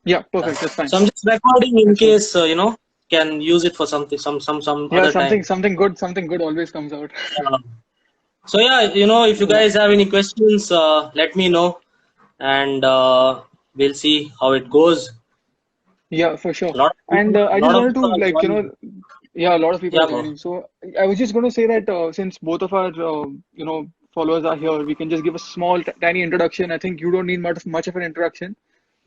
Yeah, Yeah. perfect. That's fine. So I'm just recording in That's good. case can use it for something, some Yeah, other time. something good always comes out. Uh, so yeah, if you Yeah, guys have any questions, let me know, and we'll see how it goes. yeah, for sure. A lot of And people, a I just lot of wanted to people are like, joining. yeah, a lot of people Yeah, are bro. joining. So I was just going to say that since both of our, followers are here, we can just give a small, tiny introduction. I think you don't need much of an introduction,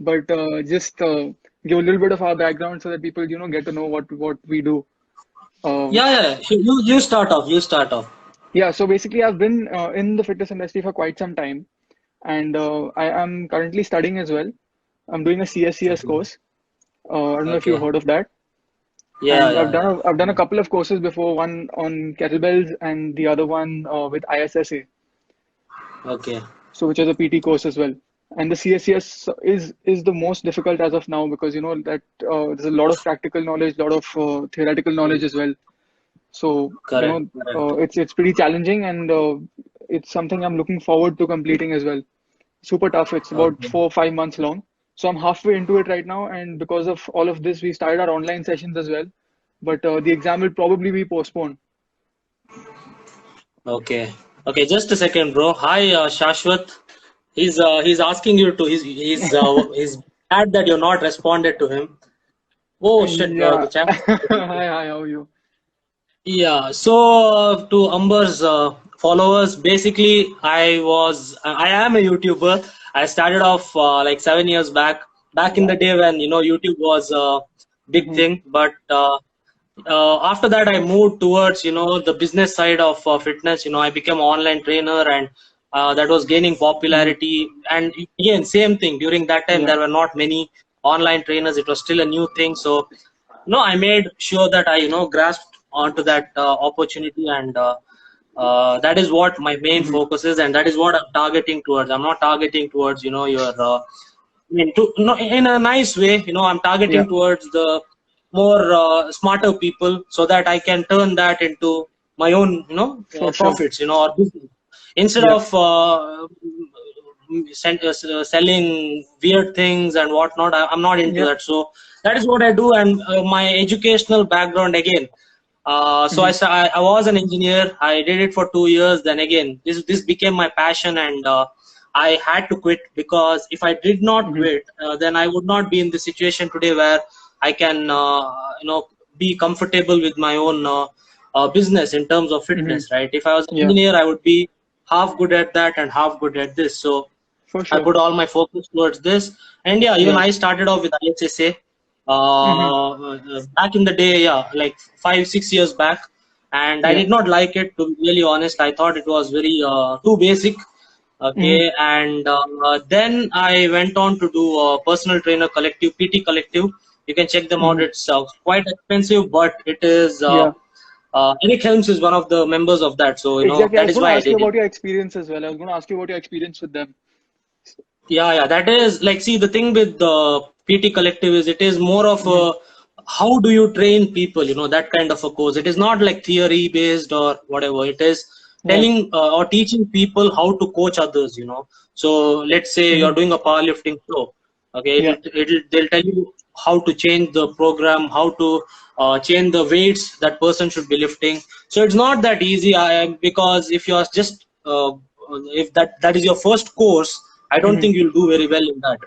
but just give a little bit of our background so that people, get to know what we do. Um, Yeah, yeah. You start off. You start off. yeah, so basically, I've been in the fitness industry for quite some time, and I am currently studying as well. I'm doing a CSCS Okay. course. I don't know if you've Okay. heard of that. Yeah, And yeah, yeah. I've done a couple of courses before, one on kettlebells and the other one with ISSA, Okay. so which is a PT course as well. And the CSCS is the most difficult as of now because that there's a lot of practical knowledge, a lot of theoretical knowledge as well. So Correct. Correct. it's pretty challenging, and it's something I'm looking forward to completing as well. Super tough. It's about Okay. 4 or 5 months long. So I'm halfway into it right now, and because of all of this, we started our online sessions as well. But the exam will probably be postponed. Okay. Okay. Just a second, bro. Hi, Shashwat. He's asking you to. He's glad that you're not responded to him. Oh shit. The Yeah. champ. Hi, hi, how are you? Yeah, so to Amber's followers, basically, I am a YouTuber. I started off like 7 years back in the Wow. day when YouTube was a big Hmm. thing. But after that, I moved towards the business side of fitness. I became an online trainer, and that was gaining Hmm. popularity. And again, same thing. During that time, Yeah. there were not many online trainers. It was still a new thing. So no, I made sure that I grasped onto that opportunity, and that is what my main Hmm. focus is, and that is what I'm targeting towards. I'm not targeting towards your I mean, no, in a nice way, I'm Yeah. targeting towards the more smarter people, so that I can turn that into my own For sure. profits, or business, instead Yeah. of selling weird things and whatnot. I'm not into Yeah. that. So that is what I do. And my educational background again. So Hmm. I was an engineer. I did it for 2 years. Then again, this became my passion, and I had to quit, because if I did not Hmm. quit, then I would not be in the situation today where I can be comfortable with my own business in terms of Hmm. fitness, right? If I was an Yeah. engineer, I would be half good at that and half good at this. So For I sure. put all my focus towards this. And yeah, even Yeah. I started off with ISSA Hmm. back in the day, yeah, like 5 6 years back. And I Yeah. did not like it, to be really honest. I thought it was very too basic. Hmm. Okay, and then I went on to do personal trainer collective, PT collective. You can check them out. Hmm. It's quite expensive, but it is. Yeah. Eric Helms is one of the members of that, so Exactly. I that was is going to why I ask you did it. about your experience as well. I was going to ask you about your experience with them. Yeah, yeah, that is like, see, the thing with the PT collective is it is more of Hmm. a how do you train people, that kind of a course. It is not like theory based or whatever. It is Yeah. telling or teaching people how to coach others. So let's say Hmm. you're doing a powerlifting show. Okay, Yeah. they'll tell you how to change the program, how to change the weights that person should be lifting. So it's not that easy. Because if you are just if that is your first course, I don't Hmm. think you'll do very well in that.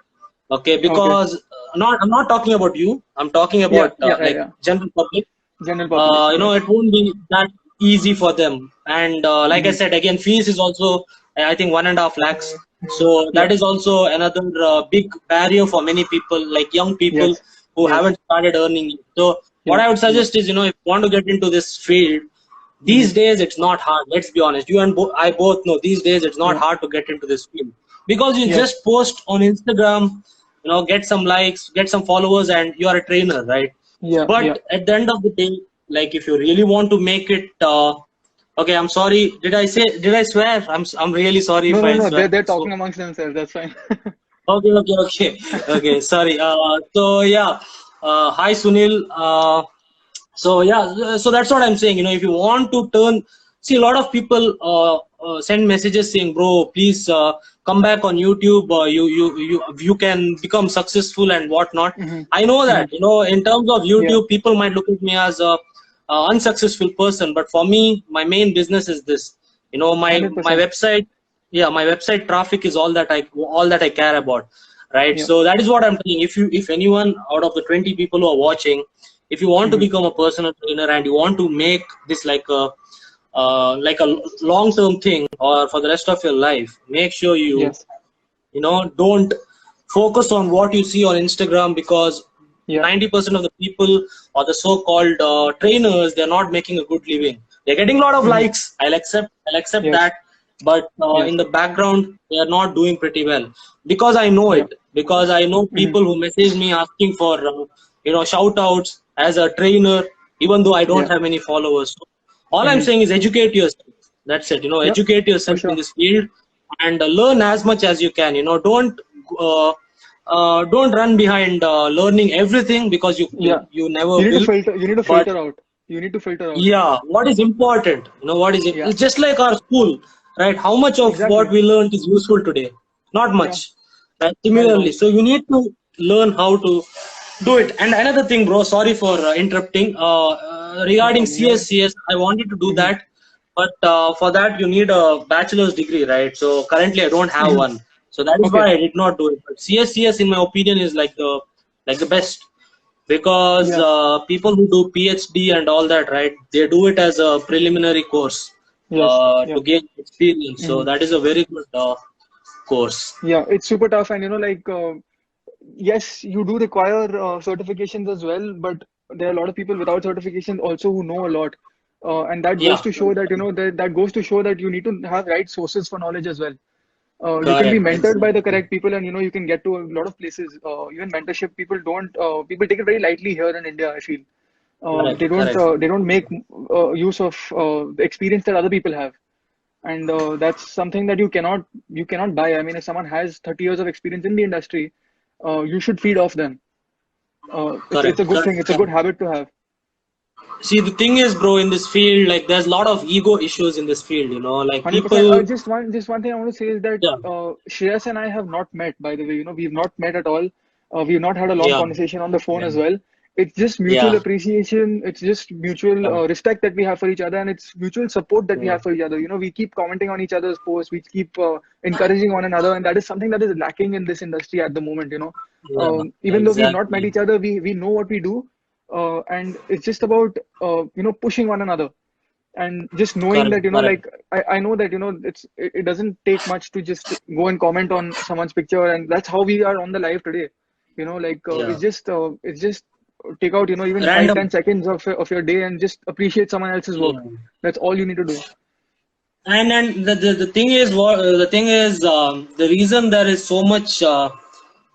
Okay, Okay. because I'm not talking about you. I'm talking Yeah. about Yeah. Yeah. like Yeah. general public. General population. Yes. It won't be that easy for them. And like I Hmm. said, again, fees is also, I think, 1.5 lakhs. So Yeah. that is also another big barrier for many people, like young people Yes. who Yes. haven't started earning yet. So what Yeah. I would Yeah. suggest is, if you want to get into this field, Hmm. these days it's not hard. Let's be honest. You and I both know these days it's not Yeah. hard to get into this field, because you Yeah. just post on Instagram, get some likes, get some followers, and you are a trainer, right? Yeah. Yeah. But at the end of the day, like, if you really want to make it, okay, I'm sorry. Did I swear? I'm really sorry No, if no, I no. swear. They're talking So amongst themselves. That's fine. okay, okay, okay, okay. Sorry. So yeah. Hi, Sunil. So yeah, so that's what I'm saying. If you want to turn, see, a lot of people send messages saying, bro, please come back on YouTube, you can become successful and whatnot. Mm-hmm. I know Mm-hmm. that, in terms of Yeah. YouTube, people might look at me as a unsuccessful person, but for me, my main business is this. My 100%. website, yeah, my website traffic is all that I care about, right? Yeah. So that is what I'm saying. If anyone out of the 20 people who are watching, if you want to Mm-hmm. become a personal trainer and you want to make this like a long-term thing or for the rest of your life, make sure you Yes. don't focus on what you see on Instagram, because Yeah. 90% of the people or the so-called trainers, they're not making a good living. They're getting a lot of Mm-hmm. likes. I'll accept Yes. that, but in Yes. the background, they are not doing pretty well, because I know Yeah. it. Because I know Mm-hmm. people who message me asking for shout outs as a trainer, even though I don't Yeah. have many followers. So all I'm Mm-hmm. saying is educate yourself. That's it. Yep. Educate For yourself in sure. this field and learn as much as you can. Uh, don't run behind learning everything, because Yeah. you never You need to will. filter. You need to But filter out. You need to filter out. yeah, what is important? What is it? Yeah. It's just like our school, right? How much of what Exactly. we learned is useful today? Not Yeah. much. Right? Not at Similarly, all. so you need to learn how to do it. And another thing, bro, sorry for interrupting. No Regarding problem. Yeah. CSCS, I wanted to do Mm-hmm. that, but for that you need a bachelor's degree, right? So currently I don't have Mm-hmm. one, so that is Okay. why I did not do it. But CSCS, in my opinion, is like the best, because Yeah. people who do PhD and all that, right? They do it as a preliminary course Yes. Yeah. to gain experience. So Mm-hmm. that is a very good course. Yeah. It's super tough, and yes, you do require certifications as well, but there are a lot of people without certifications also who know a lot, and that goes Yeah, to show that that goes to show that you need to have right sources for knowledge as well. You can be correct, mentored by the exactly. correct people, and you can get to a lot of places. Even mentorship, people take it very lightly here in India, I feel. Correct, correct. They don't make use of the experience that other people have, and that's something that you cannot buy. I mean, if someone has 30 years of experience in the industry, you should feed off them. It's Correct, a good correct, thing. It's a good correct. habit to have. See, the thing is, bro, in this field, like, there's a lot of ego issues in this field, like 100%. people. Just one thing I want to say is that Yeah, Shreyas and I have not met, by the way. We've not met at all. We've not had a long yeah, conversation on the phone yeah, as well. It's just mutual yeah, appreciation. It's just mutual yeah, respect that we have for each other, and it's mutual support that we yeah, have for each other. We keep commenting on each other's posts. We keep encouraging one another, and that is something that is lacking in this industry at the moment. yeah, Even though we've not met exactly. each other, we know what we do, and it's just about pushing one another and just knowing Correct, that correct. I know that it doesn't take much to just go and comment on someone's picture, and that's how we are on the live today. Yeah. It's just take out even five Random. ten seconds of your day and just appreciate someone else's work. Yeah. That's all you need to do. And the thing is, the reason there is so much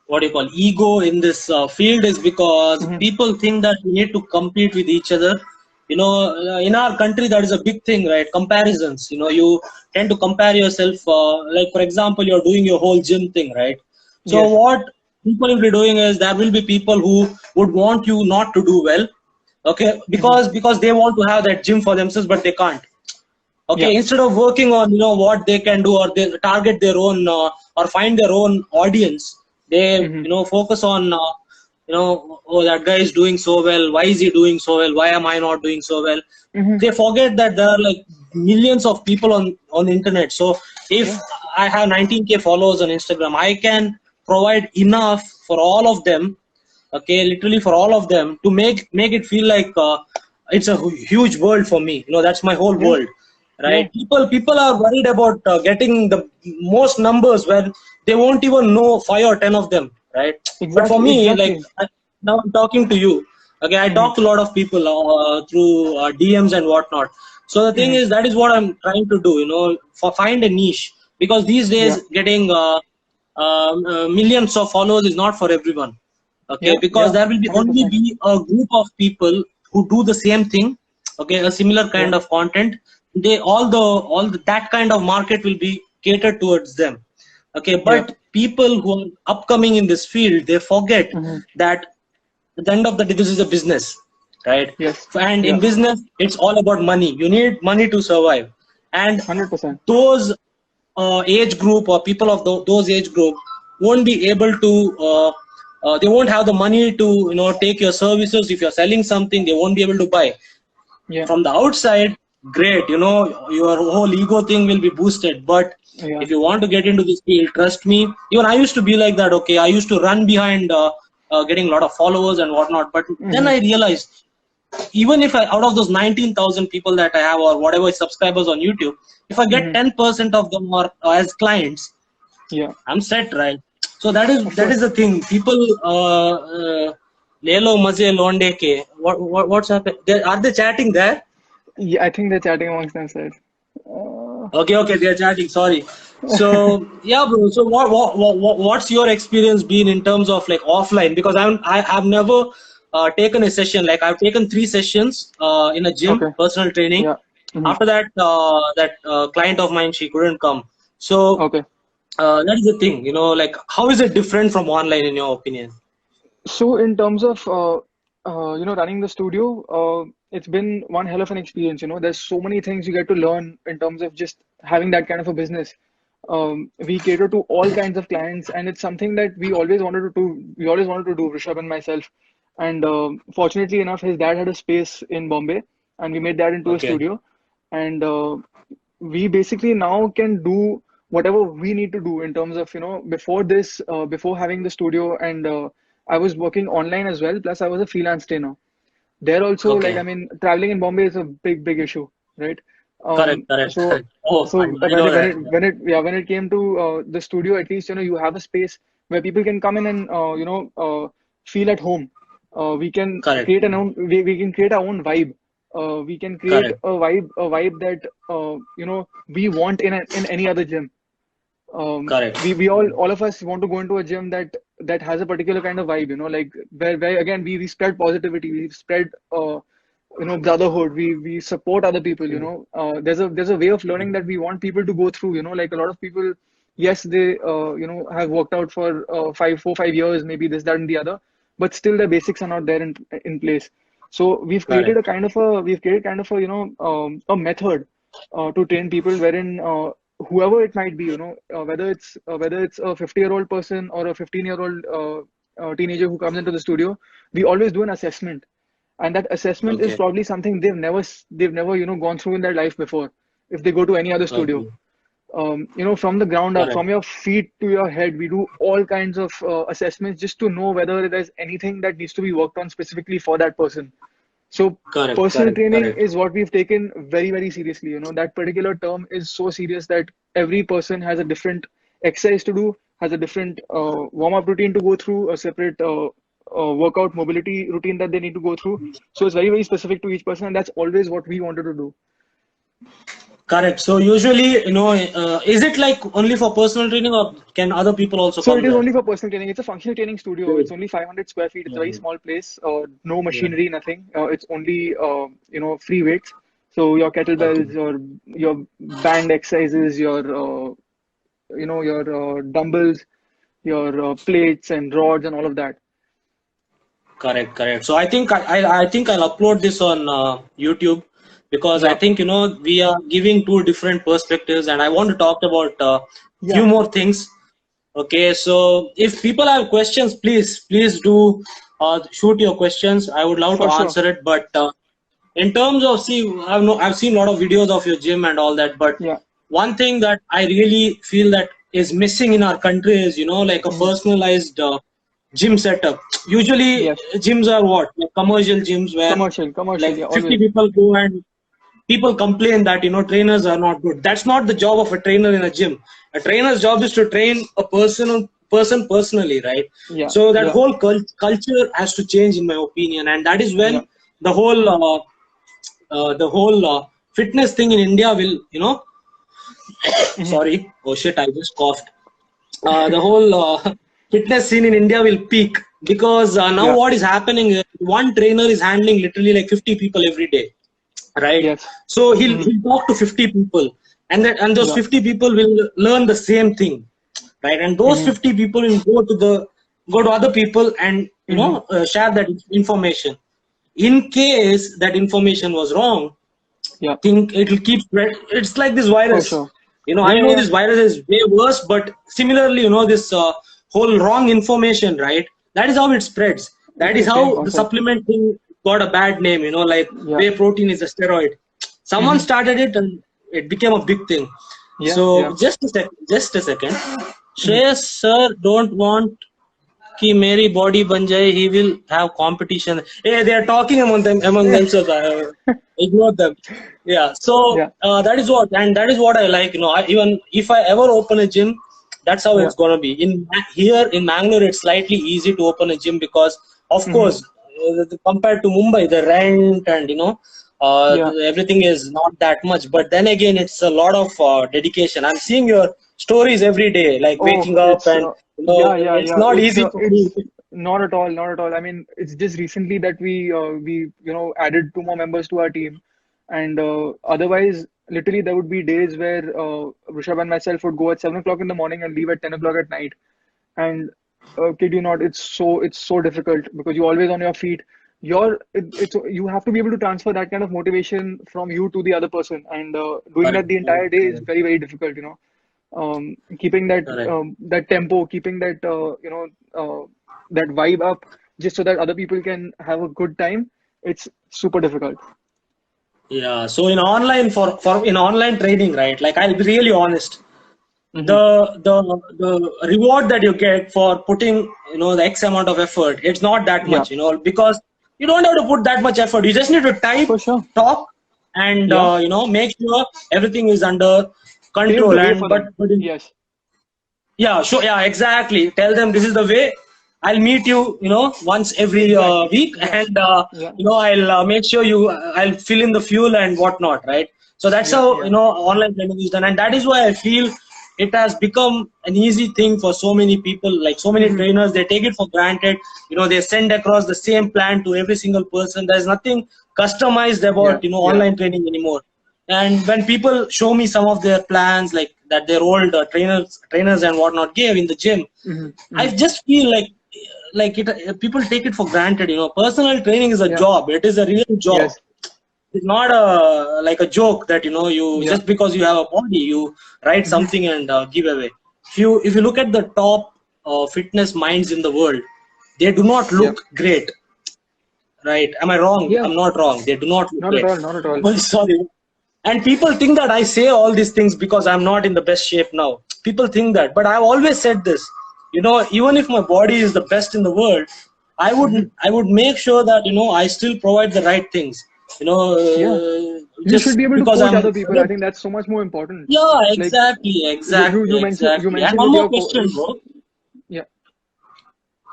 what do you call ego in this field is because Hmm. people think that we need to compete with each other. In our country, that is a big thing, right? Comparisons. You tend to compare yourself. Like, for example, you're doing your whole gym thing, right? So Yes. what people will be doing is there will be people who would want you not to do well, okay? Hmm. Because they want to have that gym for themselves, but they can't. Yeah. Okay, instead of working on what they can do, or they target their own or find their own audience, they Hmm. focus on oh, that guy is doing so well, why is he doing so well, why am I not doing so well? Hmm. They forget that there are like millions of people on the internet. So if Yeah. I have 19K followers on Instagram, I can provide enough for all of them, okay, literally for all of them, to make it feel like it's a huge world for me. That's my whole Yeah. world, Yeah. right? People are worried about getting the most numbers when they won't even know 5 or 10 of them, right? But for Exactly. me, like, Exactly. now I'm talking to you, okay, I Hmm. talk to a lot of people through DMs and whatnot. So the thing Hmm. is, that is what I'm trying to do, for find a niche, because these days Yeah. getting millions of followers is not for everyone. Okay, Yeah. because Yeah. there will be only 100%. be a group of people who do the same thing, okay, a similar Yeah. kind of content. That kind of market will be catered towards them, okay. Yeah. But people who are upcoming in this field, they forget Hmm. that at the end of the day, this is a business, right? Yes. And in Yeah. business, it's all about money. You need money to survive. And 100%. those age group or people of those age group won't be able to they won't have the money to take your services. If you're selling something, they won't be able to buy. Yeah. From the outside, great, your whole ego thing will be boosted. But Yeah. if you want to get into this field, trust me, even I used to be like that. Okay, I used to run behind getting a lot of followers and whatnot. But then I realized, even if out of those 19,000 people that I have or whatever subscribers on YouTube, if I get 10% of them are as clients, Yeah. I'm set, right? So that is course. the thing. People Lelo Maze Londe ke. What's happening? Are they chatting there? Yeah, I think they're chatting amongst themselves. Okay, they're chatting. Sorry. So yeah, bro. So what's your experience been in terms of like offline? Because I've never taken a session. Like I've taken 3 sessions in a gym, Okay. personal training. Yeah. After that, client of mine, she couldn't come. So Okay. that is the thing. Like how is it different from online in your opinion? So in terms of running the studio, it's been one hell of an experience. There's so many things you get to learn in terms of just having that kind of a business. We cater to all kinds of clients, and it's something that we always wanted to do. We always wanted to do, Rishabh and myself. And fortunately enough, his dad had a space in Bombay, and we made that into a Okay. studio. And we basically now can do whatever we need to do in terms of, before this, before having the studio, and I was working online as well, plus I was a freelance trainer. There also, like, Okay. I mean, traveling in Bombay is a big issue, right? So, Correct. Oh, so I know that. when it came to the studio, at least, you have a space where people can come in and, feel at home. We can Correct. create we can create our own vibe. We can create Correct. a vibe that, we want in any other gym. Correct. We all of us want to go into a gym that has a particular kind of vibe, like where again we spread positivity, we spread brotherhood, we support other people, there's a way of learning that we want people to go through, like a lot of people, yes, they have worked out for 4 5 years, maybe this, that, and the other, but still the basics are not there in place. So Correct. we've created kind of a, a method to train people, wherein whoever it might be, whether it's a 50-year-old person or a 15-year-old teenager who comes into the studio, we always do an assessment, and that assessment is Okay. probably something they've never gone through in their life before. If they go to any other studio, Okay. from the ground up, Correct. from your feet to your head, we do all kinds of assessments just to know whether there's anything that needs to be worked on specifically for that person. So Correct. personal Correct. training Correct. is what we've taken very, very seriously. That particular term is so serious that every person has a different exercise to do, has a different warm-up routine to go through, a separate workout mobility routine that they need to go through. So it's very, very specific to each person, and that's always what we wanted to do. Correct. So usually, is it like only for personal training or can other people also So come it is there? only for personal training. It's a functional training studio. It's only 500 square feet. It's a very Mhm. small place. No Yeah. machinery, nothing. It's only free weights. So your Okay. kettlebells, your band exercises, your dumbbells, your plates and rods and all of that. Correct. So I think I'll upload this on YouTube because I Yeah, think we are giving 2 different perspectives, and I want to talk about few yeah, more things. Okay, so if people have questions, please do shoot your questions. I would love to for sure. answer it. But in terms of I've seen a lot of videos of your gym and all that. But Yeah. one thing that I really feel that is missing in our country is like a Hmm. personalized gym setup. Usually Yes. gyms are what, like commercial gyms where Commercial. like Yeah, 50 always. people go and people complain that trainers are not good. That's not the job of a trainer in a gym. A trainer's job is to train a person personally, right? Yeah, So that yeah, whole culture has to change, in my opinion, and that is yeah. when the whole fitness thing in India will, Hmm. sorry, oh shit, I just coughed. The whole fitness scene in India will peak because now Yeah. what is happening is one trainer is handling literally like 50 people every day, right? Yes. So he'll, Hmm. he'll talk to 50 people, and those Yeah. 50 people will learn the same thing, right? And those Hmm. 50 people will go to other people and Hmm. share that information. In case that information was wrong, Yeah, think it will keep spread. It's like this for virus. sure. I Yeah, know yeah. this virus is way worse, but similarly, this whole wrong information, right? That is how it spreads. That It's is the same how the concept. supplement thing got a bad name, like Yeah. whey protein is a steroid. Someone Hmm. started it and it became a big thing. Yeah, yeah. So just a second. Hmm. Shreyas sir don't want कि मेरी body बन जाए, he will have competition. Hey, they are talking among themselves. Ignore them. Yeah. So Yeah, that is what I like. Even if I ever open a gym, that's how yeah. it's gonna be. Here in Mangalore, it's slightly easy to open a gym because, of Hmm. course, compared to Mumbai, the rent and Yeah. everything is not that much. But then again, it's a lot of dedication. I'm seeing your stories every day, like Oh, waking up, it's and yeah, yeah, it's yeah. not easy for me. It's not at all, not at all. I mean, it's just recently that we added two more members to our team, and otherwise, literally, there would be days where Rishabh and myself would go at 7 o'clock in the morning and leave at 10 o'clock at night. And kid you not, it's so difficult because you're always on your feet. You have to be able to transfer that kind of motivation from you to the other person, and doing Correct, that the correct, entire day is correct, very, very difficult. Keeping that correct. that tempo, keeping that that vibe up, just so that other people can have a good time. It's super difficult. Yeah. So in online for in online training, right? Like I'll be really honest. Hmm. The reward that you get for putting the X amount of effort, it's not that Yeah, much, because you don't have to put that much effort. You just need to type, for sure. talk, and Yeah, make sure everything is under pave control. the way And for them. Yes. yeah, sure, yeah, exactly. Tell them this is the way. I'll meet you, once every Exactly. week, Yeah, and yeah, I'll make sure I'll fill in the fuel and whatnot, right? So that's yeah, how yeah. online training is done, and that is why I feel it has become an easy thing for so many people. Like so many Hmm. trainers, they take it for granted. They send across the same plan to every single person. There's nothing customized Yeah, about yeah. online training anymore. And when people show me some of their plans, like that their old trainers and whatnot gave in the gym, Hmm. I Hmm. just feel like it. People take it for granted. Personal training is a Yeah. job. It is a real job. Yes. It's not a like a joke that you Yeah. just because you have a body you write Hmm. something and give away. If you look at the top fitness minds in the world, they do not Yeah. look great, right? Am I wrong? Yeah. I'm not wrong. They do not look Not at great. all. Not at all. Oh, sorry. And people think that I say all these things because I'm not in the best shape now. People think that, but I've always said this. Even if my body is the best in the world, Hmm. I would make sure that I still provide the right things. Yeah. You should Just be able to because coach I'm other people. I think that's so much more important. yeah, Like exactly, you exactly, you exactly. And mentioned one that more you're question, bro. yeah.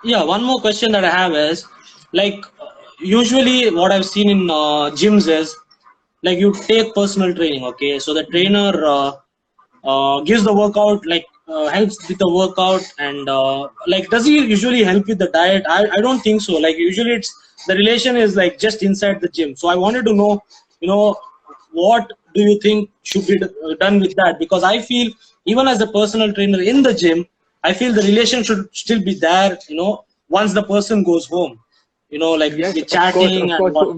Yeah, one more question that I have is like usually what I've seen in gyms is like you take personal training, okay? So the Hmm. trainer gives the workout, like helps with the workout, and like does he usually help with the diet? I don't think so. Like usually it's the relation is like just inside the gym. So I wanted to know, what do you think should be done with that? Because I feel even as a personal trainer in the gym, I feel the relation should still be there. Once the person goes home, like Yes, with chatting of and course. So what.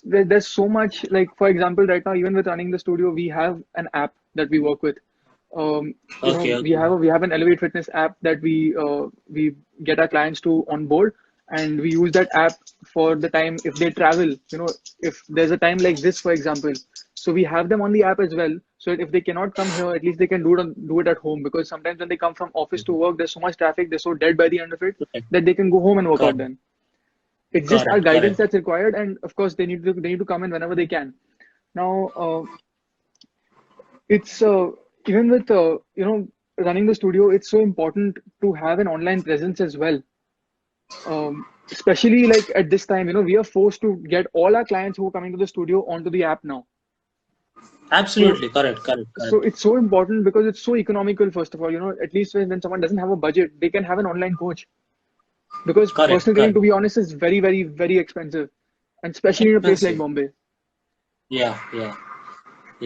there's so much, like for example, right now even with running the studio, we have an app that we work with. Okay, okay, We have an Elevate Fitness app that we get our clients to onboard, and we use that app for the time if they travel. If there's a time like this, for example, so we have them on the app as well. So if they cannot come here, at least they can do it at home, because sometimes when they come from office to work, there's so much traffic, they're so dead by the end of it correct, that they can go home and work out correct, then. It's just our correct, guidance correct. that's required, and of course they need to come in whenever they can. Now, it's even with running the studio, it's so important to have an online presence as well. Especially like at this time, we are forced to get all our clients who are coming to the studio onto the app now. So Absolutely correct, correct, so correct, it's so important because it's so economical. First of all, at least when someone doesn't have a budget, they can have an online coach, because correct, personal training, correct. to be honest, is very, very, very expensive, and especially in a place like Expensive. Bombay. Yeah, yeah,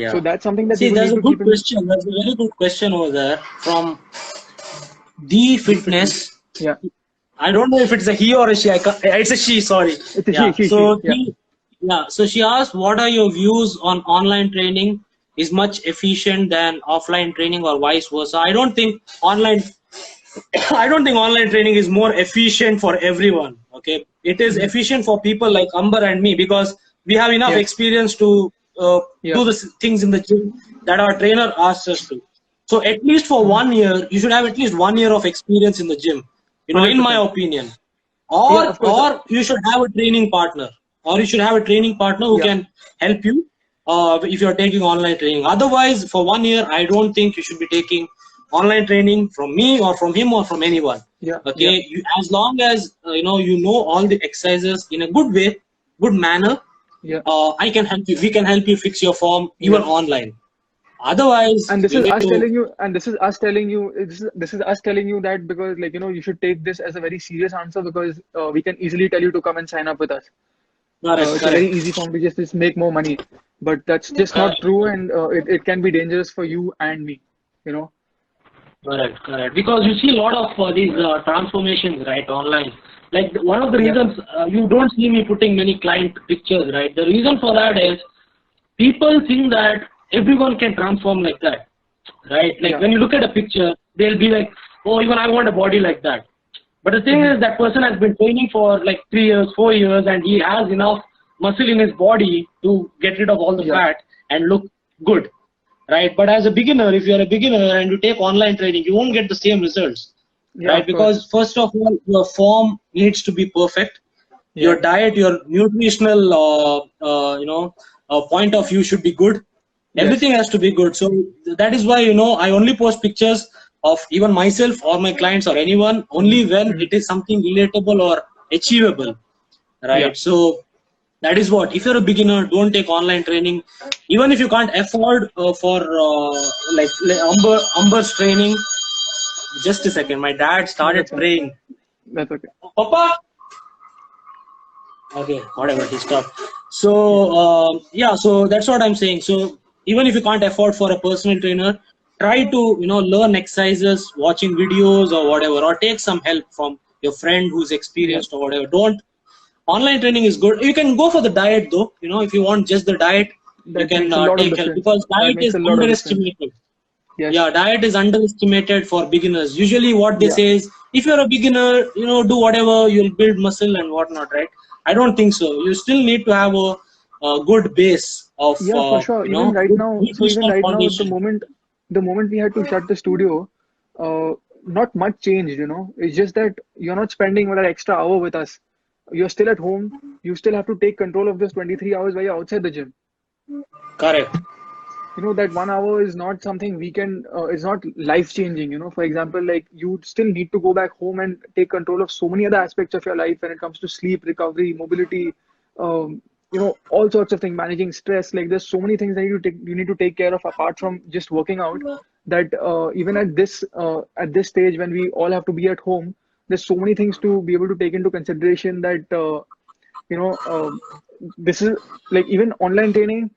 So yeah. that's something that See, people there's need a to good keep in. question. There's a very good question over there from the The fitness. fitness. Yeah, I don't know if it's a he or a she. It's a she. Sorry. it's a Yeah. she. So Yeah. yeah. So she asked, "What are your views on online training? is much efficient than offline training or vice versa. I don't think online I don't think online training is more efficient for everyone. Okay, it is efficient for people like Amber and me because we have enough Yeah. experience to Yeah. do the things in the gym that our trainer asks us to. So at least for 1 year, you should have at least 1 year of experience in the gym. You know, in my 100%. opinion, Yeah, of course. or you should have a training partner, who Yeah. can help you if you're taking online training. Otherwise, for 1 year, I don't think you should be taking online training from me or from him or from anyone. Yeah. Yeah. Okay, as long as you know all the exercises in a good way, good manner, Yeah. I can help you. We can help you fix your form even Yeah. online. Otherwise, And this you is need us to. telling you, and this is us telling you that because, like, you should take this as a very serious answer, because we can easily tell you to come and sign up with us. Correct, It's a very correct. easy form to just make more money, but that's just not true, and it can be dangerous for you and me. You know. Correct, correct. Because you see a lot of these transformations, right, online. Like one of the Yeah. reasons you don't see me putting many client pictures, right? The reason for that is people think that everyone can transform like that, right? Like Yeah. when you look at a picture, they'll be like, oh, even I want a body like that. But the thing is, that person has been training for like 3 years, 4 years, and he has enough muscle in his body to get rid of all the Yeah. fat and look good, right? But as a beginner, if you're a beginner and you take online training, you won't get the same results, Yeah. right? Of course. Because first of all, your form needs to be perfect. Yeah. Your diet, your nutritional, point of view should be good. Yes. Everything has to be good. So that is why I only post pictures of even myself or my clients or anyone only when it is something relatable or achievable, right? Yeah. So that is what. If you're a beginner, don't take online training. Even if you can't afford for like Amber's training. Just a second, my dad started That's fine. praying. That's okay. Papa. Okay, whatever, he stopped. So yeah, so that's what I'm saying. So even if you can't afford for a personal trainer, try to learn exercises, watching videos or whatever, or take some help from your friend who's Yeah. experienced or whatever. Don't Online training is good. You can go for the diet though. If you want just the diet, you That can makes a lot of take help difference. because That diet makes is a lot of difference. underestimated. Yes. Yeah, diet is underestimated for beginners. Usually what they Yeah. say is, if you're a beginner, do whatever, you'll build muscle and whatnot, right? I don't think so. You still need to have a good base of, Yeah, for sure. Even right good now, even nutritional right now, foundation. the moment we had to shut the studio, uh, not much changed. It's just that you're not spending that extra hour with us. You're still at home. You still have to take control of those 23 hours while you're outside the gym. Correct. That 1 hour is not something we can, it's not life changing. For example, like, you still need to go back home and take control of so many other aspects of your life when it comes to sleep, recovery, mobility, all sorts of things, managing stress. Like, there's so many things that you need to take care of apart from just working out, that even at this stage when we all have to be at home, there's so many things to be able to take into consideration that, you know, uh, this is like, even online training,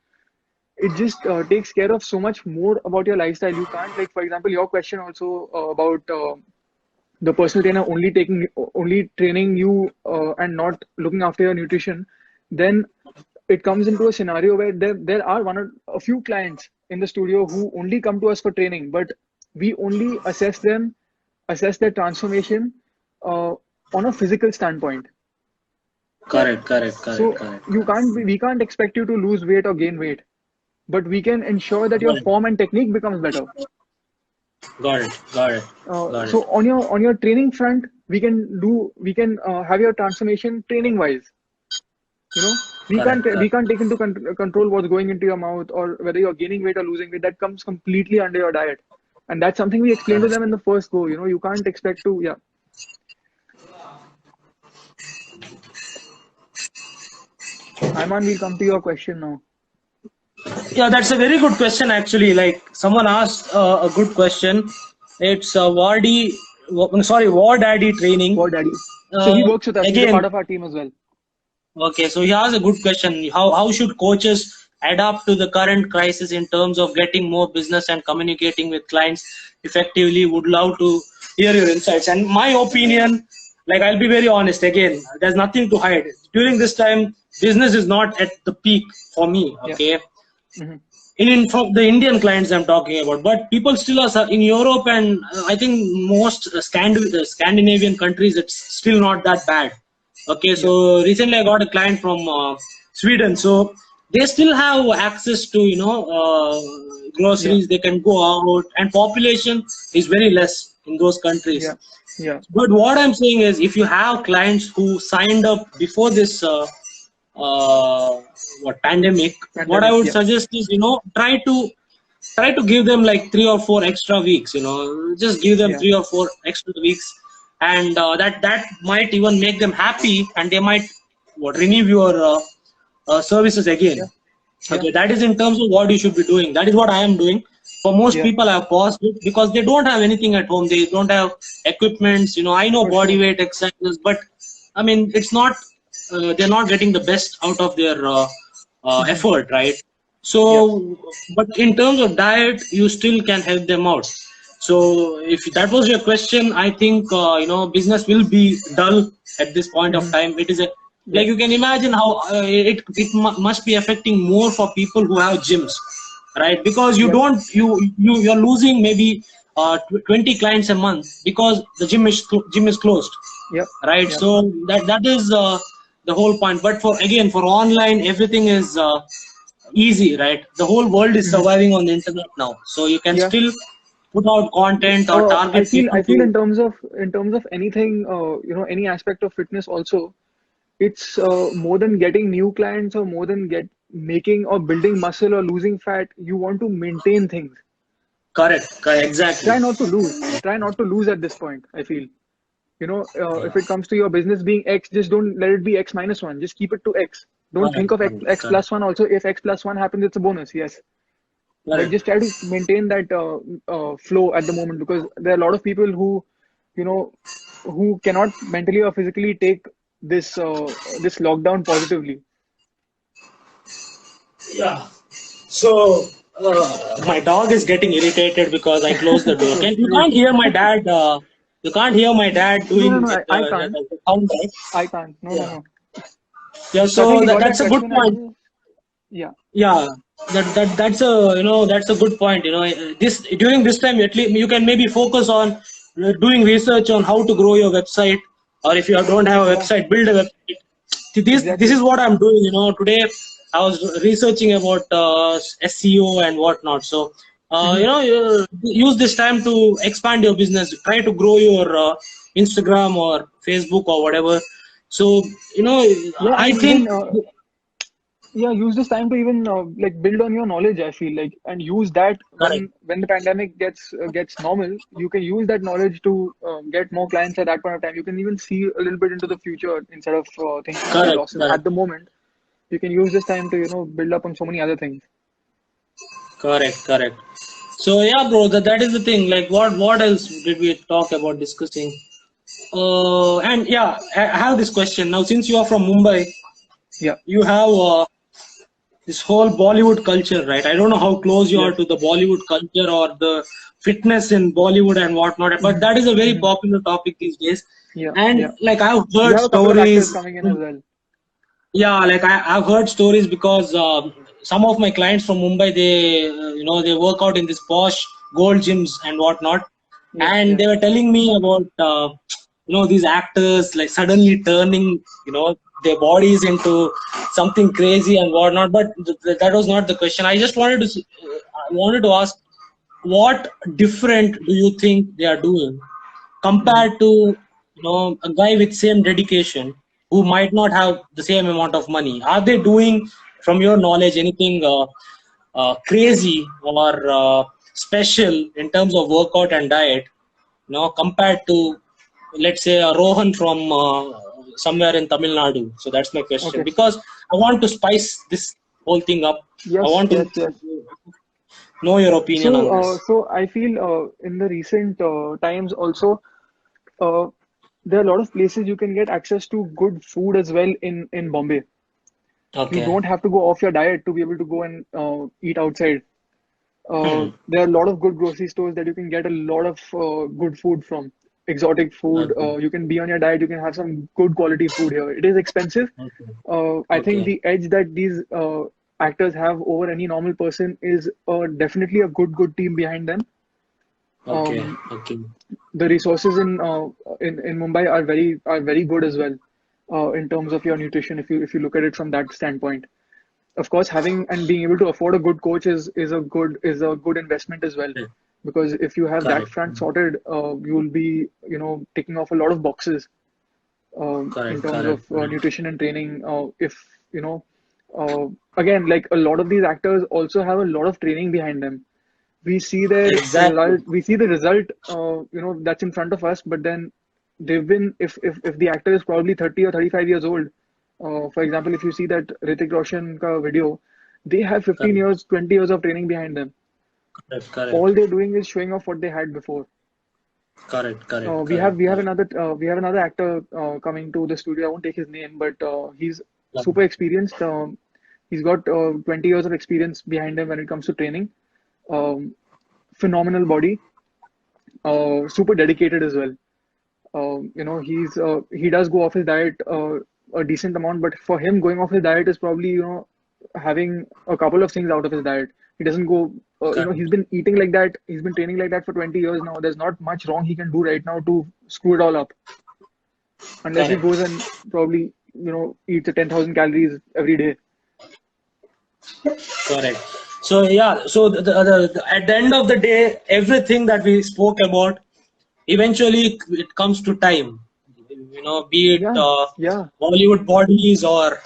it just takes care of so much more about your lifestyle. You can't, like, for example, your question also about the personal trainer only training you and not looking after your nutrition. Then it comes into a scenario where there are a few clients in the studio who only come to us for training, but we only assess their transformation uh, on a physical standpoint. Correct. Correct. Correct. So Correct. we can't expect you to lose weight or gain weight, but we can ensure that your Got it. form and technique becomes better. Got it. Got it. Got it. So on your training front, we can have your transformation training wise. We Correct. Correct. can't take into control what's going into your mouth, or whether you're gaining weight or losing weight. That comes completely under your diet, and that's something we explain to Correct. them in the first go. You can't expect to. Yeah. Ayman, we'll come to your question now. Yeah, that's a very good question actually. Like someone asked a good question. It's War Daddy training. What, Daddy? So he works with us. He's a Again, part of our team as well. okay. So he has a good question. How should coaches adapt to the current crisis in terms of getting more business and communicating with clients effectively? Would love to hear your insights. And my opinion, like I'll be very honest. Again, there's nothing to hide. During this time, business is not at the peak for me. Yeah. Okay. Mhm. from the Indian clients I'm talking about, but people still are in Europe and I think most Scandinavian countries, it's still not that bad. Okay, Yeah. so recently I got a client from Sweden, so they still have access to Yeah. groceries. They can go out, and population is very less in those countries. Yeah. Yeah. But what I'm saying is, if you have clients who signed up before this uh, what pandemic, what I Pandemic. would Yeah. suggest is try to give them like 3 or 4 extra weeks. Just give them Yeah. 3 or 4 extra weeks, and that might even make them happy, and they might renew your services Yeah. again. Yeah. Okay, that is in terms of what you should be doing. That is what I am doing. For most Yeah. people, I have paused it because they don't have anything at home. They don't have equipments. I know For body sure. weight exercises, but I mean, it's not. They're not getting the best out of their Hmm. effort, right? Yeah. So, but in terms of diet, you still can help them out. So, if that was your question, I think business will be dull at this point of Hmm. time. It is a Yeah. like you can imagine how must be affecting more for people who have gyms, right? Because you Yep. don't you're losing maybe 20 clients a month because the gym is closed, Yep. right? Yep. So that is the whole point. But for online, everything is easy, right? The whole world is Hmm. surviving on the internet now, so you can Yeah. still put out content or I target feel people to. in terms of anything, any aspect of fitness also, it's more than getting new clients or more than get making or building muscle or losing fat. You want to maintain things. Correct, exactly. Try not to lose. Try not to lose at this point, I feel. If it comes to your business being X, just don't let it be X minus one. Just keep it to X. Don't think of X Correct, plus one also. If X plus one happens, it's a bonus. Yes. But correct. just try to maintain that flow at the moment, because there are a lot of people you know, who cannot mentally or physically take this lockdown positively. Yeah. So my dog is getting irritated because I closed the door. So Can you close. can't hear my dad? You can't hear my dad No, no, doing no. I can't. the sound, right? I can't. No, no, Yeah. no. Yeah. So I think So we got that that's a good question at point. the. Yeah. Yeah. That's a good point. This during this time, at least you can maybe focus on doing research on how to grow your website, or if you don't have a Yeah. website, build a website. See, this Exactly. is what I'm doing. Today I was researching about SEO and whatnot. So Hmm. use this time to expand your business. Try to grow your Instagram or Facebook or whatever. So Yeah, I and think even yeah, use this time to even like build on your knowledge. I feel like, and use that correct, when the pandemic gets normal, you can use that knowledge to get more clients at that point of time. You can even see a little bit into the future instead of thinking of your correct, losses correct, at the moment. You can use this time to build up on so many other things. correct. So yeah, bro, that is the thing. Like, what else did we talk about discussing? And yeah, I have this question now. Since you are from Mumbai, Yeah. you have this whole Bollywood culture, right? I don't know how close you are Yes. to the Bollywood culture or the fitness in Bollywood and whatnot, but Hmm. that is a very Hmm. popular topic these days. Yeah. And Yeah. like I've We heard have a couple of actors stories. coming in as well. Yeah, like I've heard stories because some of my clients from Mumbai, they work out in this posh gold gyms and whatnot, Yeah. and Yeah. they were telling me about these actors like suddenly turning their bodies into something crazy and whatnot. But that was not the question. I just I wanted to ask, what different do you think they are doing Hmm. compared to a guy with same dedication who might not have the same amount of money? Are they doing, from your knowledge, anything crazy or special in terms of workout and diet, compared to, let's say, a Rohan from somewhere in Tamil Nadu? So that's my question, Okay. because I want to spice this whole thing up. I Yes. want to Yes. Yes. know your opinion on this. So I feel in the recent times also, uh, there are a lot of places you can get access to good food as well in Bombay. You Okay. don't have to go off your diet to be able to go and eat outside. Hmm. There are a lot of good grocery stores that you can get a lot of good food from. Exotic food. Okay. You can be on your diet. You can have some good quality food here. It is expensive. Okay. I think Okay. the edge that these actors have over any normal person is definitely a good team behind them. Okay. Um, Okay. the resources in Mumbai are very good as well, in terms of your nutrition. If you look at it from that standpoint, of course, having and being able to afford a good coach is a good investment as well, Correct. because if you have that Correct. front sorted, you will be ticking off a lot of boxes, in Correct. terms Correct. of nutrition and training. If you know, again, like a lot of these actors also have a lot of training behind them. We see their Exactly. result, we see the result, that's in front of us, but then they've been, if the actor is probably 30 or 35 years old, for example, if you see that Hrithik Roshan ka video, they have 15 Correct. years, 20 years of training behind them. Correct. Correct. All they're doing is showing off what they had before. Correct. Uh, Correct. we have Correct. we have Correct. another we have another actor coming to the studio. I won't take his name, but he's Yeah. super experienced. He's got 20 years of experience behind him when it comes to training. Um, Phenomenal body, super dedicated as well. He does go off his diet a decent amount, but for him, going off his diet is probably having a couple of things out of his diet. He doesn't go. He's Correct. been eating like that. He's been training like that for 20 years now. There's not much wrong he can do right now to screw it all up, unless he goes Correct. and probably eats a 10,000 calories every day. Correct. So yeah, so at the end of the day, everything that we spoke about, eventually it comes to time. Be it Yeah, yeah, Bollywood bodies or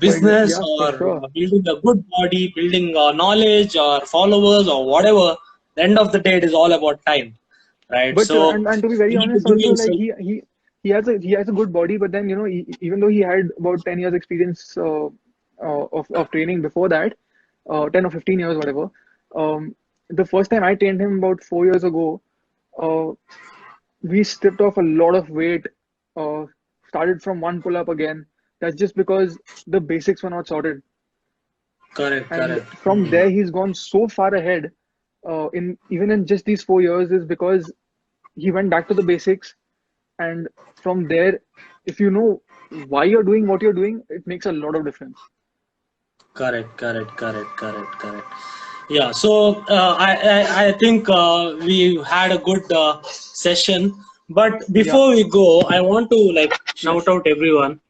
business for or sure. building a good body, building knowledge or followers or whatever. The end of the day, it is all about time, right? But So and to be very we need to honest, give also, like yourself. he has a good body, but then even though he had about 10 years experience of training before that, 10 or 15 years, whatever. The first time I trained him about 4 years ago, uh, we stripped off a lot of weight, uh, started from one pull up again. That's just because the basics were not sorted. Correct, And correct. from there, he's gone so far ahead, in even in just these 4 years, is because he went back to the basics. And from there, if you know why you're doing what you're doing, it makes a lot of difference. Correct, correct, correct, correct, correct. Yeah, so I think we had a good session. But Yeah, before we go, I want to like yeah. shout out everyone.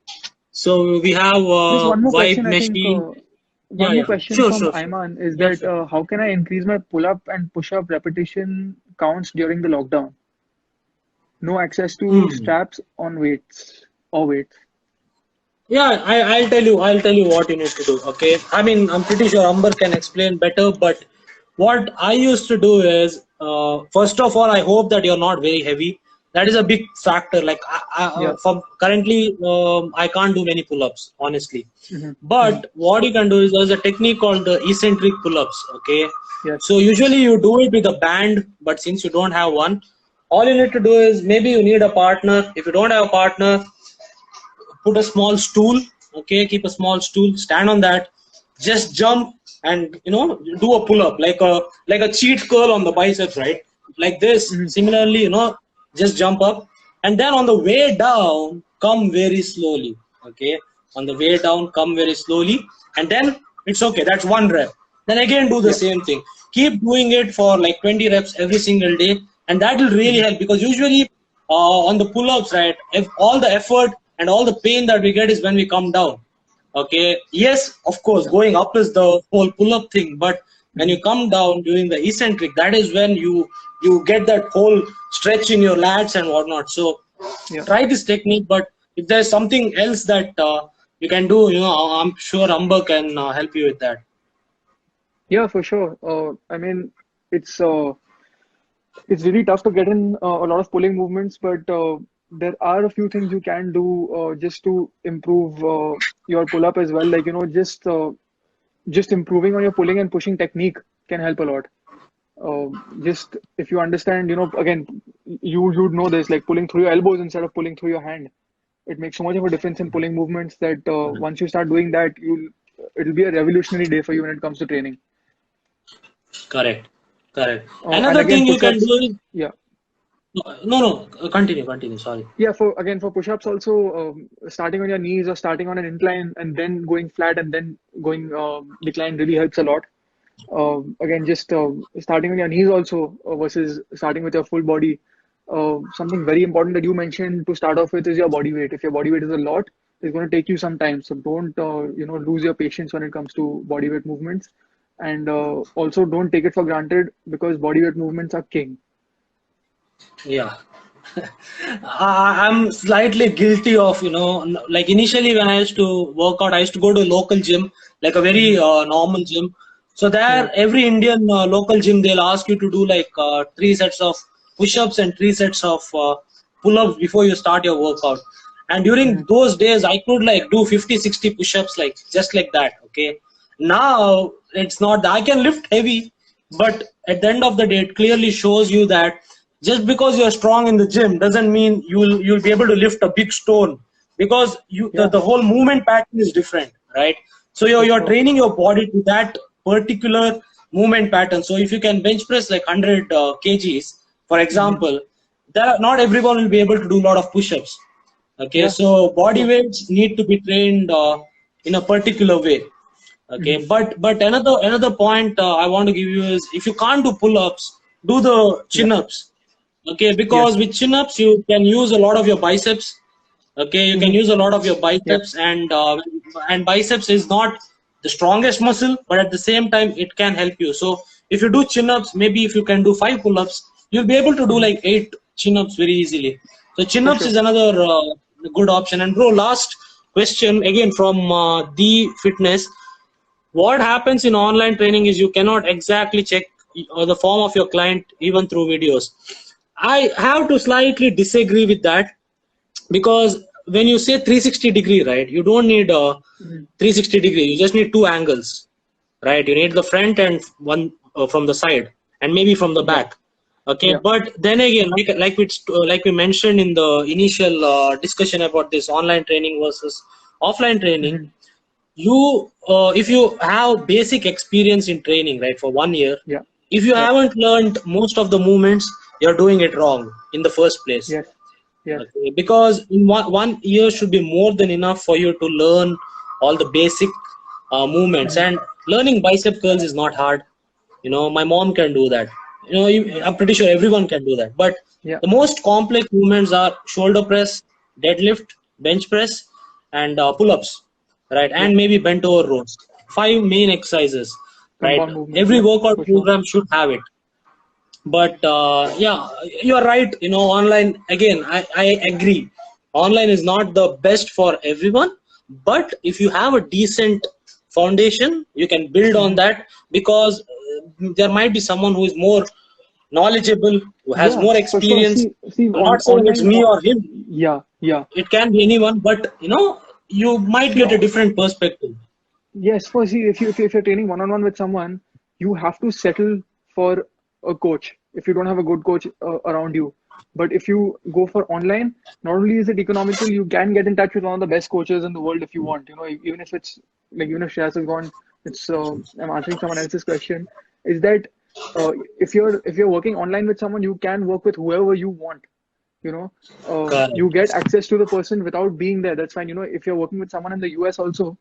So we have Just one more Vibe question, I think. Machine. Yeah, One more yeah. question Sure, from sure, sure. Ayman is Yeah, that, sure. how can I increase my pull-up and push-up repetition counts during the lockdown? No access to Hmm. straps on weights or weights. Yeah, I'll tell you what you need to do. Okay. I mean, I'm pretty sure Amber can explain better, but what I used to do is, first of all, I hope that you're not very heavy. That is a big factor. Like, Yeah. from currently, I can't do many pull-ups, honestly. Hmm. Hmm. But what you can do is there's a technique called the eccentric pull-ups. Okay. Yes. So usually you do it with a band, but since you don't have one, all you need to do is maybe you need a partner. If you don't have a partner, put a small stool. Okay, keep a small stool, stand on that, just jump and do a pull up like a cheat curl on the biceps, right? Like this. Hmm. Similarly, just jump up, and then on the way down, come very slowly. Okay, on the way down, come very slowly, and then it's okay, that's one rep. Then again do the Yeah. same thing. Keep doing it for like 20 reps every single day, and that will really Hmm. help, because usually on the pull-ups, right, if all the effort and all the pain that we get is when we come down. Okay, yes, of course, Yeah. going up is the whole pull-up thing, but when Hmm. you come down during the eccentric, that is when you get that whole stretch in your lats and whatnot. So Yeah. try this technique, but if there's something else that you can do, I'm sure Amber can help you with that. Yeah, for sure. I mean, it's uh, it's really tough to get in a lot of pulling movements, but there are a few things you can do just to improve your pull up as well. Like, just improving on your pulling and pushing technique can help a lot. Just if you understand, again, you'd know this, like pulling through your elbows instead of pulling through your hand. It makes so much of a difference in pulling movements that once you start doing that, it'll be a revolutionary day for you when it comes to training. Correct, correct. And Another again, thing you can push-ups. do is, Yeah. continue. Sorry. Yeah, for push-ups also, starting on your knees or starting on an incline and then going flat and then going decline really helps a lot. Again, just starting with your knees also versus starting with your full body. Something very important that you mentioned to start off with is your body weight. If your body weight is a lot, it's going to take you some time. So don't lose your patience when it comes to body weight movements, and also don't take it for granted because body weight movements are king. Yeah. I'm slightly guilty of, like initially when I used to work out, I used to go to a local gym, like a very Hmm. normal gym. So Yeah. there, every Indian local gym, they'll ask you to do like 3 sets of push-ups and 3 sets of pull-ups before you start your workout. And during Hmm. those days, I could like do 50, 60 push-ups, like just like that. Okay. Now it's not, I can lift heavy, but at the end of the day, it clearly shows you that just because you're strong in the gym doesn't mean you'll be able to lift a big stone, because Yeah, the whole movement pattern is different, right? So for you're sure. training your body to that particular movement pattern. So if you can bench press like 100 kgs, for Hmm. example, not everyone will be able to do a lot of push-ups. Okay, Yeah, so for body sure. weights need to be trained in a particular way. Okay, Hmm. but another point I want to give you is, if you can't do pull-ups, do the Yeah. chin-ups. Okay, Yes. because with chin-ups you can use a lot of your biceps. Okay, you can Hmm. use a lot of your Yeah. biceps, and biceps is not the strongest muscle, but at the same time it can help you. So if you do chin-ups, maybe if you can do 5 pull-ups, you'll be able to do Hmm. like 8 chin-ups very easily. So For chin-ups sure. is another good option. And bro, last question again from the fitness. What happens in online training is you cannot exactly check the form of your client even through videos. I have to slightly disagree with that, because when you say 360-degree, right, you don't need a Hmm. 360-degree, you just need two angles, right? You need the front and one from the side, and maybe from the Yeah. back. Okay, Yeah. but then again, like we mentioned in the initial discussion about this online training versus offline training, Hmm. if you have basic experience in training, right, for 1 year, Yeah. if you Yeah. haven't learned most of the movements, you're doing it wrong in the first place. Yes. Yes. Okay, because in one year should be more than enough for you to learn all the basic movements. Hmm. And learning bicep curls is not hard. My mom can do that. Yeah. I'm pretty sure everyone can do that. But Yeah. the most complex movements are shoulder press, deadlift, bench press, and pull-ups, right? Yeah. And maybe bent over rows. 5 main exercises, right? Compound movements. Every Yeah. workout For sure. program should have it. But yeah, you're right. Online, again, I agree. Online is not the best for everyone, but if you have a decent foundation, you can build on Hmm. that, because there might be someone who is more knowledgeable, who has Yeah. more For sure. experience. See. I'm not saying it's Online. me or him. Yeah. Yeah. It can be anyone, but you might See. get a different perspective. Yes. For see, if you're training one on one with someone, you have to settle for a coach. If you don't have a good coach around you, but if you go for online, not only is it economical, you can get in touch with one of the best coaches in the world if you want. Even if it's like even if Shreyas is gone, it's I'm answering someone else's question. Is that if you're working online with someone, you can work with whoever you want. You Correct. get access to the person without being there. That's fine. If you're working with someone in the US also,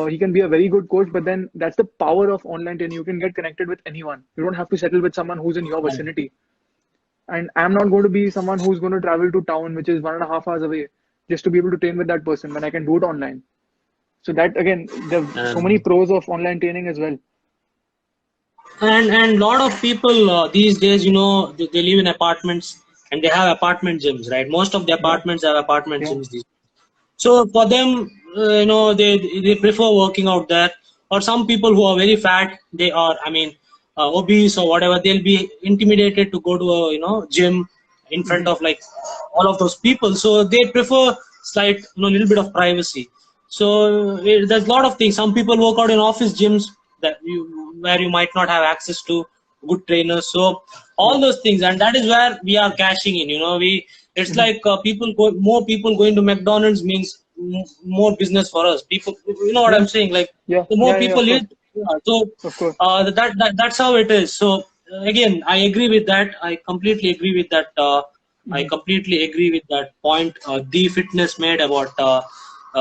he can be a very good coach, but then that's the power of online training. You can get connected with anyone. You don't have to settle with someone who's in your vicinity. And I'm not going to be someone who's going to travel to town, which is 1.5 hours away, just to be able to train with that person when I can do it online. So that again, there are so many And pros of online training as well. and lot of people these days, they live in apartments, and they have apartment gyms, right? Most of the Yeah, apartments have apartment yeah. gyms these. So for them, they prefer working out there. Or some people who are very fat, they are, I mean, obese or whatever, they'll be intimidated to go to a gym in front Hmm. of like all of those people. So they prefer slight, little bit of privacy. So there's a lot of things. Some people work out in office gyms where you might not have access to good trainers. So Yeah. all those things, and that is where we are cashing in. It's Hmm. like more people going to McDonald's means more business for us. People, you know what Yeah, I'm saying? Like yeah, the more yeah, yeah, people of course, eat, yeah, so of course. that's how it is. So again, I agree with that. I completely agree with that. I Hmm. completely agree with that point the fitness made about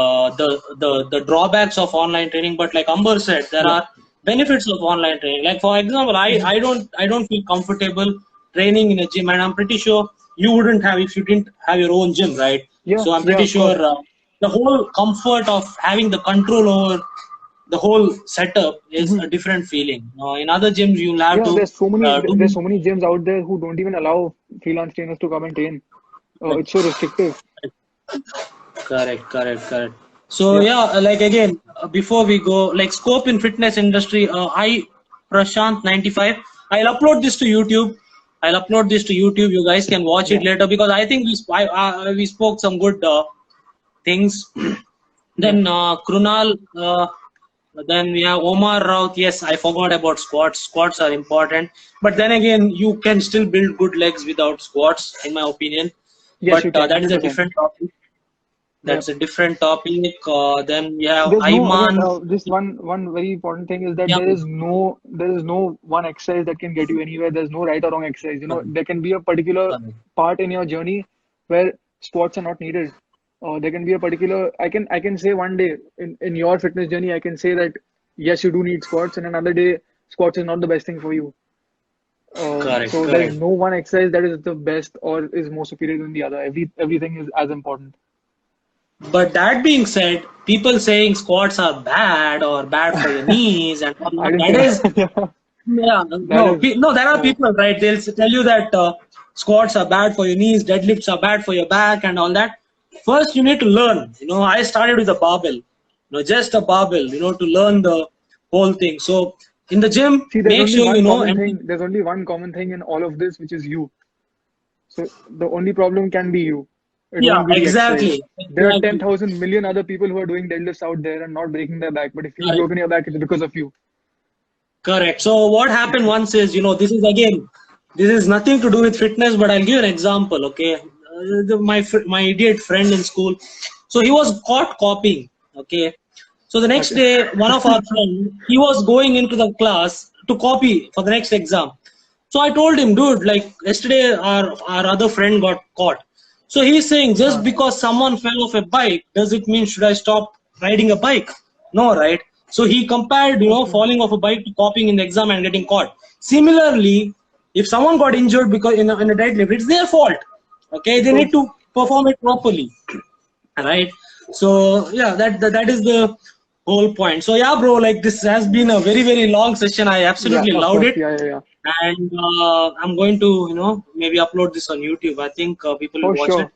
the drawbacks of online training. But like Amber said, there Yeah. are benefits of online training. Like for example, I don't feel comfortable training in a gym, and I'm pretty sure you wouldn't have if you didn't have your own gym, right? Yeah. So I'm Yeah. pretty Of course. sure the whole comfort of having the control over the whole setup is Hmm. a different feeling. In other gyms, you'll have Yeah. to There's do. so many gyms out there who don't even allow freelance trainers to come and train. It's so restrictive. Correct. So Yeah. yeah, like again, before we go, like scope in fitness industry, I Prashant 95. I'll upload this to YouTube. I'll upload this to YouTube. You guys can watch it Yeah. later because I think we spoke some good things. Yeah. Then Krunal, then we have Omar Raut. Yes, I forgot about squats. Squats are important, but then again, you can still build good legs without squats, in my opinion. Yes, But you can. that is a 100%. different topic. Yeah. That's a different topic. Then we have There's no again. Ayman. Just one very important thing is that Yeah. there is no one exercise that can get you anywhere. There's no right or wrong exercise. There can be a particular part in your journey where squats are not needed. There can be a particular. I can say one day in your fitness journey, I can say that yes, you do need squats, and another day squats is not the best thing for you. Correct, So there's correct. no one exercise that is the best or is more superior than the other. Everything is as important. But that being said, people saying squats are bad or bad for your knees and all I that, didn't that say is, that. yeah, That is, no, there are uh, people, right? They'll tell you that squats are bad for your knees, deadlifts are bad for your back and all that. First, you need to learn. I started with a barbell, just a barbell, to learn the whole thing. So in the gym, See, there's make only sure you one know. common And thing. There's only one common thing in all of this, which is you. So the only problem can be you. It yeah, won't be the exercise. exactly, There are exactly. 10,000 million other people who are doing deadlifts out there and not breaking their back. But if you've Correct. broken your back, it's because of you. Correct. So what happened once is, this is nothing to do with fitness, but I'll give you an example. Okay, my idiot friend in school, so he was caught copying. Okay, so the next Okay. day, one of our friends, he was going into the class to copy for the next exam. So I told him, dude, like yesterday, our other friend got caught. So he's saying, just Huh. because someone fell off a bike, does it mean should I stop riding a bike? No, right? So he compared, Okay. falling off a bike to copying in the exam and getting caught. Similarly, if someone got injured because in a deadlift, it's their fault. Okay, Of they need course. to perform it properly, right? So yeah, that is the whole point. So yeah, bro, like this has been a very very long session. I Yeah, absolutely of loved course. it, Yeah. and I'm going to maybe upload this on YouTube. I think people will For watch it. sure.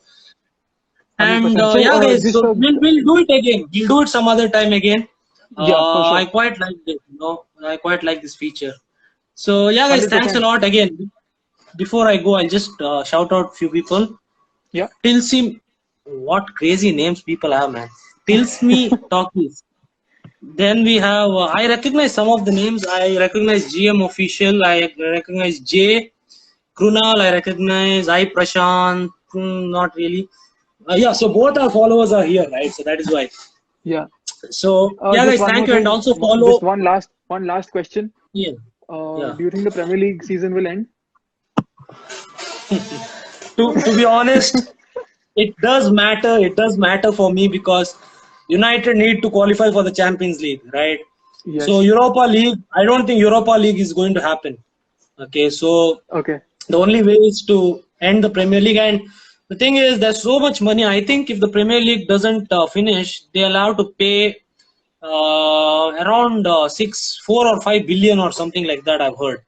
And 100%. So, yeah, guys, just so we'll do it again. We'll do it some other time again. yeah, for I sure. quite like this. I quite like this feature. So yeah, guys, thanks a 100%. lot again. Before I go, I'll just shout out few people. Yeah. Tilsim, what crazy names people have, man. Tilsme Talkies. Then we have, I recognize some of the names. I recognize GM Official. I recognize J. Krunal. I recognize I Prashant. Not really. Yeah, so both our followers are here, right? So that is why. Yeah. So yeah, Just guys, one thank more you, and thing. also Just follow. one last question. Yeah, yeah. Do you think the Premier League season will end? To be honest, it does matter. It does matter for me because United need to qualify for the Champions League, right? So Yes. Europa League, I don't think Europa League is going to happen. Okay, so Okay. the only way is to end the Premier League, and the thing is, there's so much money. I think if the Premier League doesn't finish, they allow to pay around 4 or 5 billion or something like that. I've heard.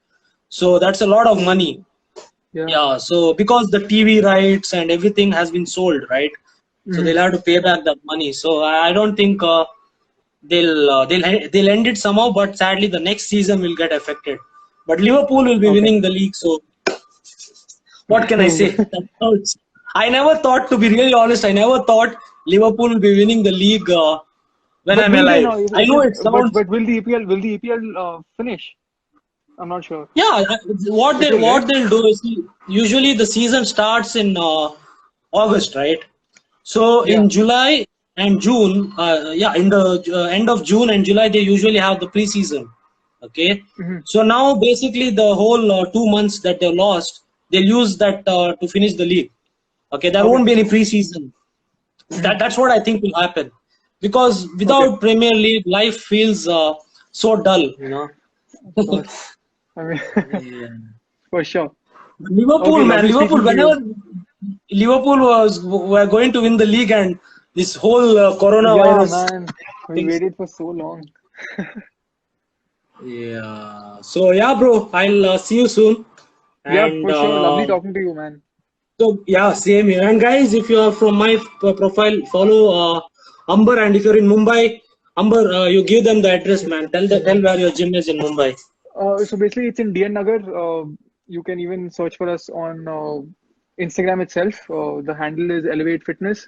So that's a lot of Oh, money. yeah. Yeah. So because the TV rights and everything has been sold, right? So Hmm. they'll have to pay back that money. So I don't think they'll end it somehow. But sadly, the next season will get affected. But Liverpool will be Okay. winning the league. So what can I say? That's how I never thought, to be really honest, I never thought Liverpool will be winning the league when But I'm will they now? alive. I Is know it? it sounds. But will the EPL finish? I'm not sure. Yeah, what It they will, right? what they'll do is, usually the season starts in August, right? So Yeah. in July and June, yeah, in the end of June and July, they usually have the preseason. Okay, Hmm. so now basically the whole 2 months that they lost, they'll use that to finish the league. Okay, there Okay. won't be any preseason. Hmm. That's what I think will happen. because without Premier League, life feels so dull, Of course. I mean, Yeah. for sure. Liverpool, Okay, man, lovely Liverpool. speaking to Whenever you. Liverpool were going to win the league, and this whole Yeah, coronavirus man. We things. waited for so long. Yeah. So yeah, bro. I'll see you soon. Yeah, And for sure. Lovely talking to you, man. so yeah, same here. And guys, if you are from my profile, follow Amber. And if you're in Mumbai, Amber, you give them the address, man. Tell where your gym is in Mumbai. So basically, it's in DN Nagar. You can even search for us on Instagram itself. The handle is Elevate Fitness.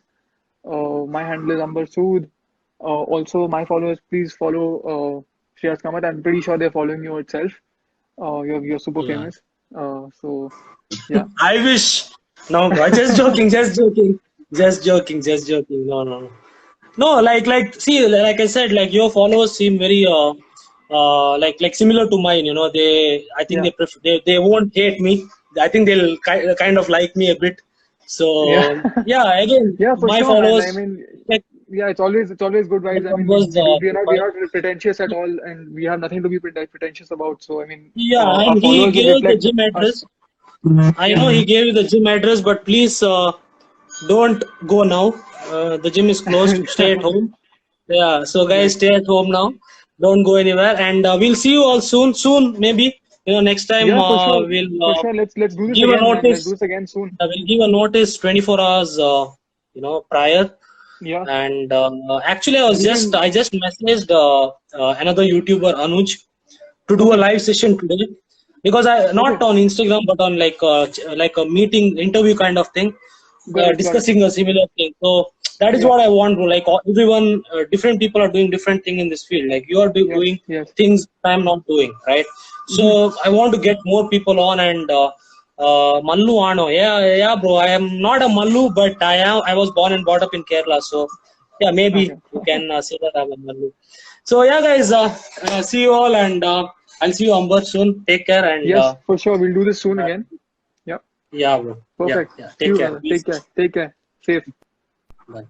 My handle is Amber Sood. Also, my followers, please follow Shreyas Kamath. I'm pretty sure they're following you itself. You're super Yeah. famous. So yeah. I wish. No, bro. Just joking. Just joking. Just joking. Just joking. No, no, no. No, see, like I said, like your followers seem very like similar to mine. I think Yeah. they won't hate me. I think they'll kind of like me a bit. Yeah. So yeah, again, Yeah, for my sure, man. I followers mean, check yeah, it's always good check vibes. I mean, numbers we're not profile. pretentious at all, and we have nothing to be pretentious about. So I mean, Yeah, our and he followers will gave the reflect gym us. address. I Yeah. know he gave you the gym address, but please don't go now. The gym is closed. Stay at home. Yeah, so guys, Yes. stay at home now. Don't go anywhere, and we'll see you all soon. Soon, maybe next time Yeah, for sure. we'll For sure. Let's do this give a again, man. Let's do notice. this again soon. We'll give a notice 24 hours, prior. Yeah. And actually, And we can. I just messaged another YouTuber Anuj to do a Okay. live session today because I not Okay. on Instagram but on like a meeting interview kind of thing, Got it. Got it. discussing a similar thing. So that is Yeah. what I want to like. Everyone, different people are doing different thing in this field. Like you are Yes. doing Yes. things I'm not doing, right? Hmm. So I want to get more people on and. Mallu Ano, yeah, bro. I am not a Mallu, but I am. I was born and brought up in Kerala, so yeah, maybe Okay. you can say that I'm a Mallu. So yeah, guys, see you all, and I'll see you Amber soon. Take care, and Yes, for sure. We'll do this soon uh, again. Yeah. yeah, bro. Yeah, Perfect. yeah. See Take you, care. brother. Peace. Take care. Take care. Safe. Bye.